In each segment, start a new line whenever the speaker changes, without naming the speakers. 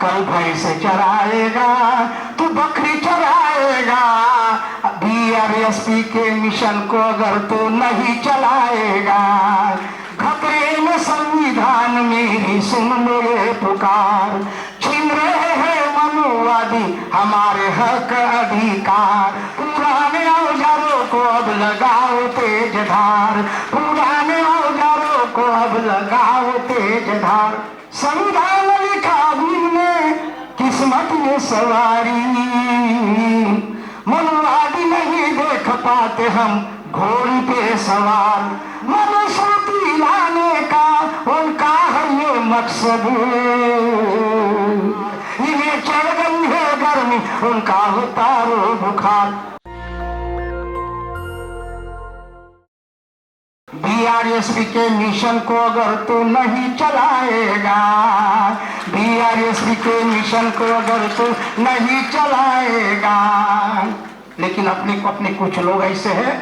कल भैंस चराएगा तू बकरी चराएगा। बीआरएसपी के मिशन को अगर तू नहीं चलाएगा, खतरे में संविधान मेरी सुन मेरे पुकार। छीन रहे हैं मनुवादी हमारे हक अधिकार। पुराने औजारों को अब लगाओ तेज धार, पुराने औजारों को अब लगाओ तेज धार। संविधान लिखा हमने किस्मत में सवारी, मनुवादी नहीं देख पाते हम घोड़ी पे सवार। मनुस्मृति लाने का उनका है ये मकसद, इन्हें चढ़ गई है गर्मी उनका उतारो बुखार। बीआरएसपी के मिशन को अगर तू नहीं चलाएगा, बीआरएसपी के मिशन को अगर तू नहीं चलाएगा। लेकिन अपने कुछ लोग ऐसे हैं,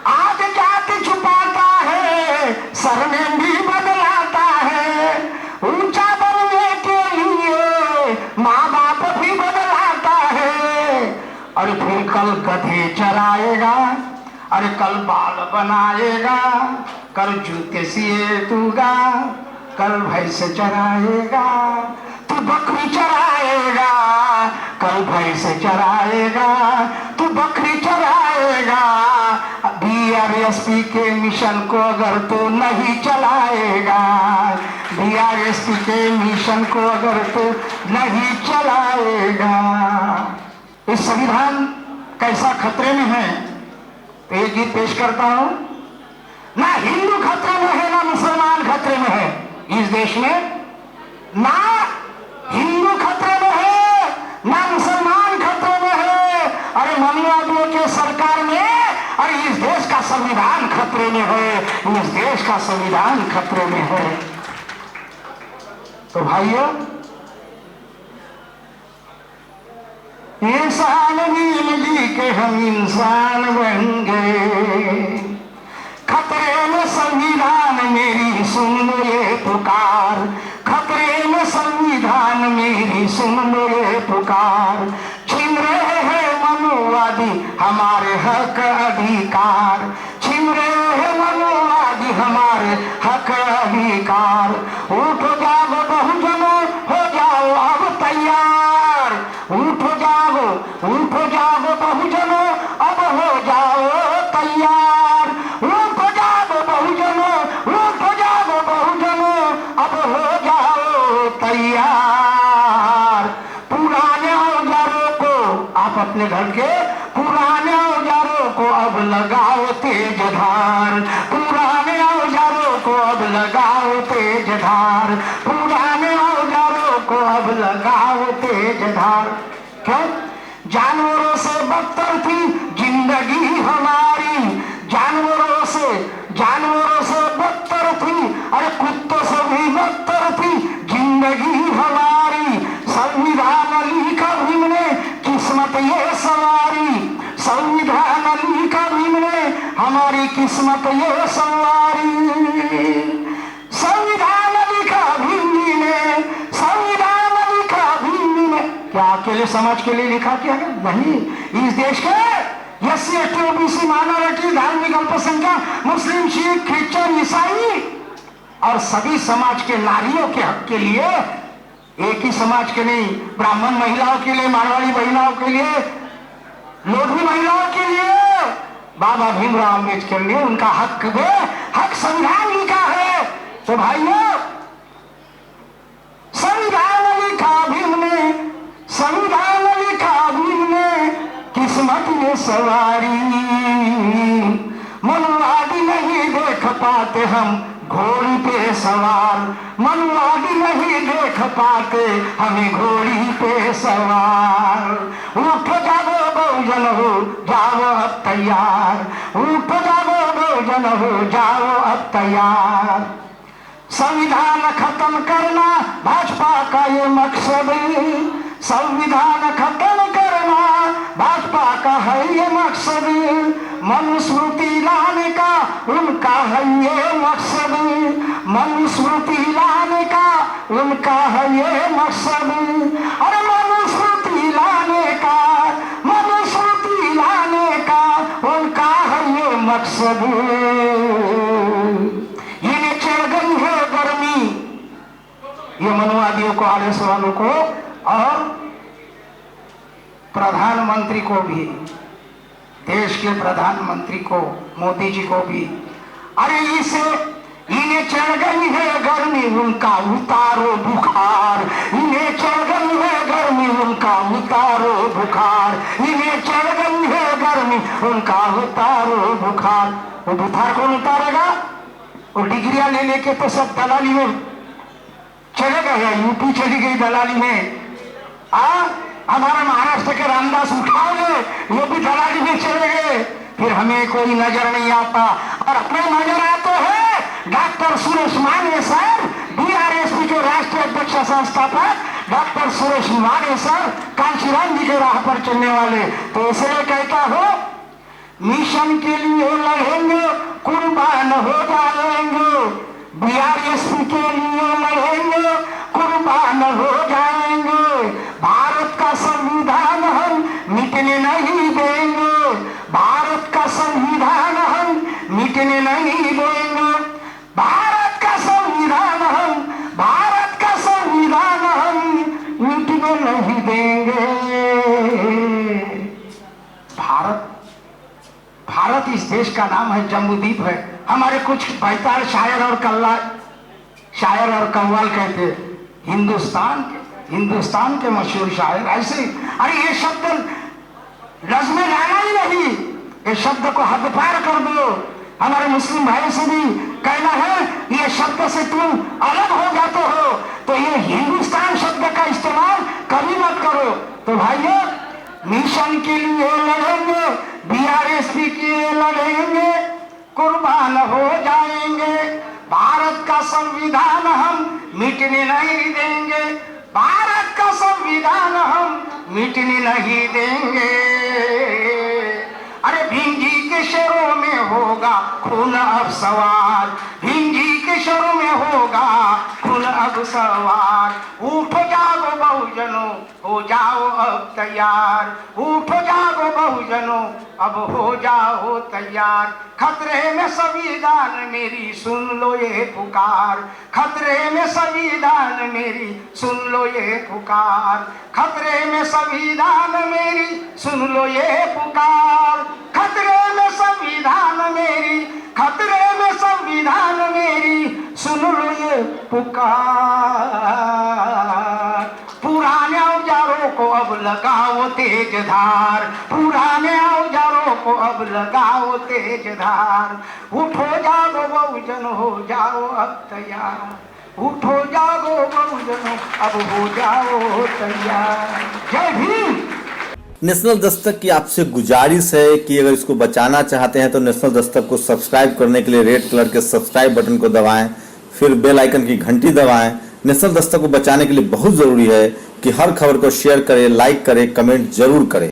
आज जाति छुपाता है सरनेम भी बदलाता है, ऊंचा बनने के लिए माँ बाप भी बदलाता है। और फिर कल गधे चराएगा, अरे कल बाल बनाएगा, कल जूते सिएगा, कल भैंस चराएगा तू बकरी चराएगा, कल भैंस चराएगा तू बकरी चराएगा। बीआरएसपी के मिशन को अगर तू नहीं चलाएगा, बीआरएसपी के मिशन को अगर तू नहीं चलाएगा। इस संविधान कैसा खतरे में है, तो ये गीत पेश करता हूं। ना हिंदू खतरे में है ना मुसलमान खतरे में है इस देश में, ना हिंदू खतरे में है ना मुसलमान खतरे में है। अरे मनुवादियों के सरकार में, अरे इस देश का संविधान खतरे में है, इस देश का संविधान खतरे में है। तो भाइयों, इंसान नील जी के हम इंसान बन गए, खतरे में संविधान मेरी सुन ये पुकार, खतरे में संविधान मेरी सुन ये पुकार। छीन रहे हैं मनुवादी हमारे हक अधिकार, छीन रहे हैं मनुवादी हमारे हक अधिकार। उठो जागो बहुजनों, हो जाओ अब तैयार, उठो जागो बहुजनों, अब हो जाओ तैयार। उठो जागो बहुजनों, उठो जागो बहुजनों, अब हो जाओ तैयार। पुराने औजारों को आप अपने घर के पुराने औजारों को अब लगाओ तेज धार, पुराने औजारों को अब लगाओ तेज धार, पुराने औजारों को अब लगाओ तेज धार। क्यों? जानवरों से बदतर थी जिंदगी हमारी, जानवरों से बदतर थी, अरे कुत्तों से भी बदतर थी जिंदगी हमारी। संविधान लिखा भीम ने किस्मत ये सवारी, संविधान लिखा भीम ने हमारी किस्मत ये सवारी। संविधान लिखा भीम जी ने, संविधान लिखा भीम जी ने। क्या अकेले समाज के लिए लिखा क्या है? नहीं, इस देश के एससी एसटी ओबीसी माइनॉरिटी, धार्मिक अल्पसंख्यक, मुस्लिम, सिख, क्रिश्चियन, ईसाई और सभी समाज के नारियों के हक के लिए, एक ही समाज के नहीं, ब्राह्मण महिलाओं के लिए, मारवाड़ी महिलाओं के लिए, लोधी महिलाओं के लिए, बाबा भीमराव अम्बेडकर ने उनका हक दे, हक संविधान लिखा है। तो भाइयों, संविधान लिखा भीम ने, संविधान लिखा भीम ने किस्मत में सवारी। मनुवादी नहीं देख पाते हम घोड़ी पे सवार, मनुवादी नहीं देख पाते हमें घोड़ी पे सवार। उठो जागो बहुजन हो जाओ अब तैयार, उठो जागो बहुजन हो जाओ अब तैयार। संविधान खत्म करना भाजपा का ये मकसद, संविधान खत्म करना भाजपा का है ये मकसद। मनुस्मृति लाने का उनका है ये मकसद, मनुस्मृति लाने का उनका है ये मकसद। अरे मनुस्मृति लाने का, मनुस्मृति लाने का उनका है ये मकसद। इन्हें चढ़ गई है गर्मी, ये मनुवादियों को, आरएस वालों को और प्रधानमंत्री को भी, देश के प्रधानमंत्री को, मोदी जी को भी। अरे इसे इन्हें चढ़ गई है गर्मी, उनका उतारो बुखार। इन्हें चढ़ गई है गर्मी, उनका उतारो बुखार। इन्हें चढ़ गई है गर्मी, उनका उतारो बुखार। वो बुखार कौन उतारेगा? वो डिग्रियां ले लेके तो सब दलाली में चले गए, यूपी चली गई दलाली में। हमारे महाराष्ट्र के रामदास उठाओगे, वो भी दलाली में चले गए। फिर हमें कोई नजर नहीं आता, और अपने नजर आते हैं डॉक्टर सुरेश माने सर, बीआरएसपी के राष्ट्रीय अध्यक्ष संस्थापक डॉक्टर सुरेश माने सर, कांशीराम जी के राह पर चलने वाले। तो इसलिए कहता हो, मिशन के लिए लड़ेंगे, कुर्बान हो जाएंगे। बीआरएसपी के लिए लड़ेंगे, कुर्बान हो जाएंगे। भारत का संविधान हम मिटने नहीं देंगे, भारत का संविधान हम मिटने नहीं देंगे। भारत का संविधान हम, भारत का संविधान हम मिटने नहीं देंगे। भारत, भारत इस देश का नाम है, जम्बूद्वीप है। हमारे कुछ बैताल शायर और कल्ला, शायर और कव्वाल कहते हिंदुस्तान के मशहूर शायर ऐसे। अरे ये शब्द रज़्म में लाना ही नहीं, ये शब्द को हद पार कर दो। हमारे मुस्लिम भाई से भी कहना है, ये शब्द से तुम अलग हो जाते हो, तो ये हिंदुस्तान शब्द का इस्तेमाल कभी मत करो। तो भाइयों, मिशन के लिए लड़ेंगे, बीआरएसपी के लिए लड़ेंगे, कुर्बान हो जाएंगे। भारत का संविधान हम मिटने नहीं देंगे, भारत का संविधान हम मिटने नहीं देंगे। अरे भिंगी के शरों में होगा खून अब सवार, भिंगी के शरों में होगा खून अब सवार। उठो जागो बहुजनों, हो जाओ अब तैयार। उठो जागो बहुजनों, अब हो जाओ तैयार। खतरे में संविधान मेरी, सुन लो ये पुकार। खतरे में संविधान मेरी, सुन लो ये पुकार। खतरे में संविधान मेरी, सुन लो ये पुकार। खतरे में संविधान मेरी, खतरे में संविधान मेरी, सुन लो ये पुकार। पुराने औजारों को अब लगाओ तेज धार, पुराने औजारों को अब लगाओ तेज धार। उठो जागो बहुजन, हो जाओ अब तैयार। उठो जागो बहुजन, अब हो जाओ तैयार। जय भीम।
नेशनल दस्तक की आपसे गुजारिश है कि अगर इसको बचाना चाहते हैं तो नेशनल दस्तक को सब्सक्राइब करने के लिए रेड कलर के सब्सक्राइब बटन को दबाएं, फिर बेल आइकन की घंटी दबाएं। नेशनल दस्तक को बचाने के लिए बहुत जरूरी है कि हर खबर को शेयर करें, लाइक करें, कमेंट जरूर करें।